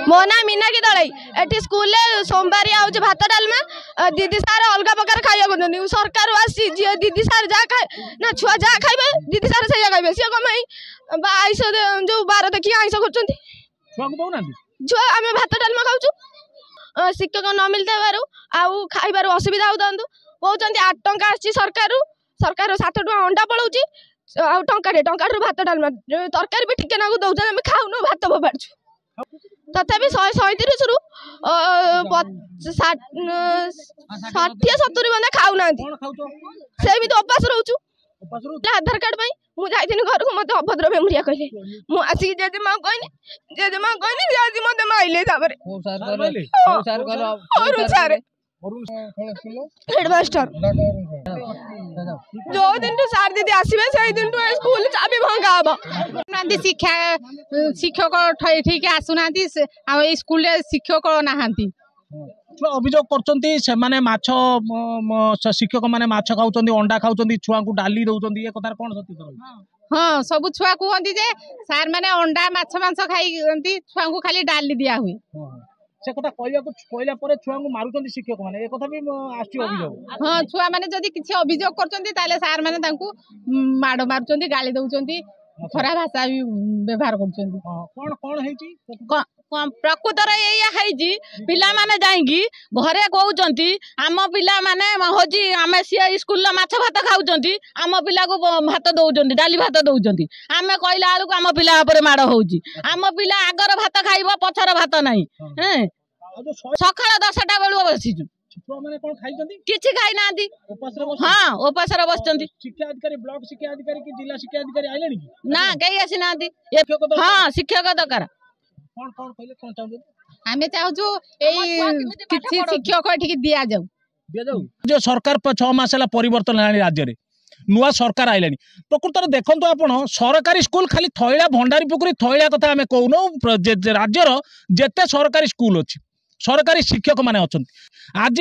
मो ना Meenakshi Dalai eighty school सोमवार आउछ भात डालमा दीदी सार अलग प्रकार खाइया करछन सरकार आसी दीदी सार जा खाए ना छुआ जा खाइबे दीदी सार से खाइबे से कमाई आइस जो बार देखि आइस करछन छुआ को दउना छुआ आमे भात डालमा खाउछु शिक्षक न मिलता बारू आउ खाइबार असुविधा होतंतु कहउछन 8 टंका आछि सरकार 7 टंका अंडा पळौछि आउ टंका भात डालमा तरकारी भी टिके नागु दउछन आमे खाउनो भात बबाडछु तथापि 137 रु 60-70 बंदा खाउना से भी तो उपास रहउछु आधार कार्ड भाई मु जाइथिन घर को मते अभद्र मेमोरिया कहले मु आसी जेजेमा कहनी आज मते माइले ताबरे और सारे हेडमास्टर जो दिन तो सार दीदी आसीबे से दिन तो स्कूल चाबी भंगा हबो नांदी शिक्षक ठीक आसुनांती आ स्कूल शिक्षक नाहांती अभियोग करचंती से माने माछ शिक्षक माने माछ खाउचंती अंडा खाउचंती छुआ को डाली दउचंती ए कथार कोन सत्य कर हां सब छुआ कहंती जे सार माने अंडा माछ मांस खाइंती छुआ को खाली डाली दिया हुई से कथा कहला परे छुआ को मारुचंती शिक्षक माने ए कथा भी आछि अभियोग हां छुआ माने जदी किछि अभियोग करचंती ताले सार माने तांकू माडो मारुचंती गाली दउचंती खरा भाषा भी व्यवहार करचंती कोन कोन हेची प्रकृतर ये पिला माने जाइकी घरे कहउचंती आम पिला माने होजी आमे सी स्कूल माछ भात खाउचंती आम पिला को भात दउचंती डाली भात दउचंती आमे कहला आलु आम पिला ऊपर माड़ होउची आम पिला आगर भात खाइबो पछर भात नाही हैं सकाळ 10टा बेलु बसिजु माने कोन खाइचंती किछि खाइ नांती उपास रे हां उपास रे बसचंती शिक्षा अधिकारी ब्लॉक शिक्षा अधिकारी की जिला शिक्षा अधिकारी आइलेनी ना केही आसी नांती हां शिक्षक दरकार कोन कोन कहले कोन चाहू आमे चाहू एई किछि शिक्षक ठीक दिया जाऊ जो सरकार 6 मास हला परिवर्तन लानी राज्य रे नुआ सरकार आइलानी प्रकृतर देखंतु आपण सरकारी स्कूल खाली थैला भंडारी पुकुरी थैला कथा आमे कहूनो राज्यर जेते सरकारी स्कूल अछि सरकारी शिक्षक माने अछंती आज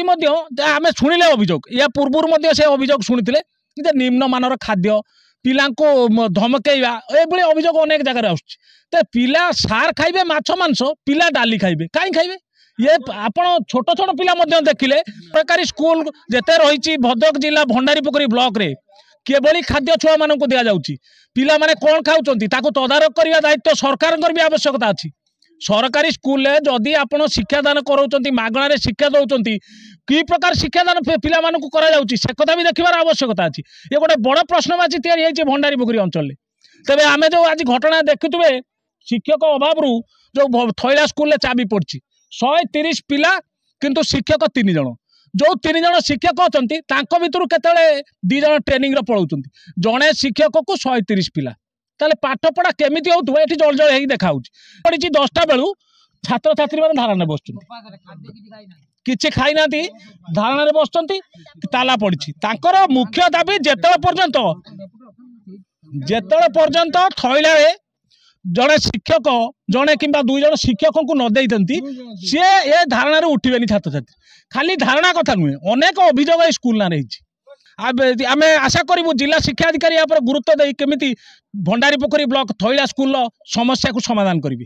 आमे शुणिले अभियोग या पूर्वर मध्य से अभियोग शुणिथिले जे निम्न मानर खाद्य पिला को धमकेवा एभली अभियोग अनेक जगह आसुछि ते पिला सार खाइबे माछ मांस पिला डाली खाइबे काई खाइबे ये आपण छोट छोट पिला मध्य देखिले सरकारी स्कूल जेते रहिछि भद्रक जिला भंडारीपोखरी ब्लॉक रे केवली खाद्य छुआ मानन को दिया जाउछि पिला माने कोन खाउचंती ताको तदारक करबा दायित्व सरकारनकर भी आवश्यकता अछि सरकारी स्कूल जदि आपण शिक्षादान कराउचंती मागणा रे शिक्षा दउचंती कि प्रकार शिक्षादान पिला मानन को करा जाउछि से कथा भी देखिबार आवश्यकता अछि ये गोटे बड़ प्रश्नवाची तैयारी होइछि भंडारीपोखरी अंचल रे तबे आमे जो आज घटना देखुतबे शिक्षक अभाव रु जो थैला स्कूल ले चाबी पड़छि 130 पिला किंतु शिक्षक 3 जण जो 3 जण शिक्षक अछंती तांको भितरु केतले 2 जण ट्रेनिंग रे पळौचंती जणे शिक्षक को 130 पिला ताले पाठ पढ़ा केमिति होतु एठी जळ जळ हेई देखाउछि पड़िछि 10टा बेलु छात्र छात्री माने धारणा बसचंती किछि खाइ नांती धारणा रे बसचंती ताला पड़िछि तांकर मुख्य दाबी जेतले पर्यंत थैला रे जड़े शिक्षक जड़े कि 2 जण शिक्षक को न देइतंती से ए धारणा रे उठिबेनी छात्र छात्री खाली धारणा कथा नुहे अनेक अभियोग स्कूल ना रही आमे आशा करूँ जिला शिक्षा अधिकारी या पर गुरुत्व दे केमिति भंडारीपोखरी ब्लॉक थैला स्कूल समस्या को समाधान करिवे।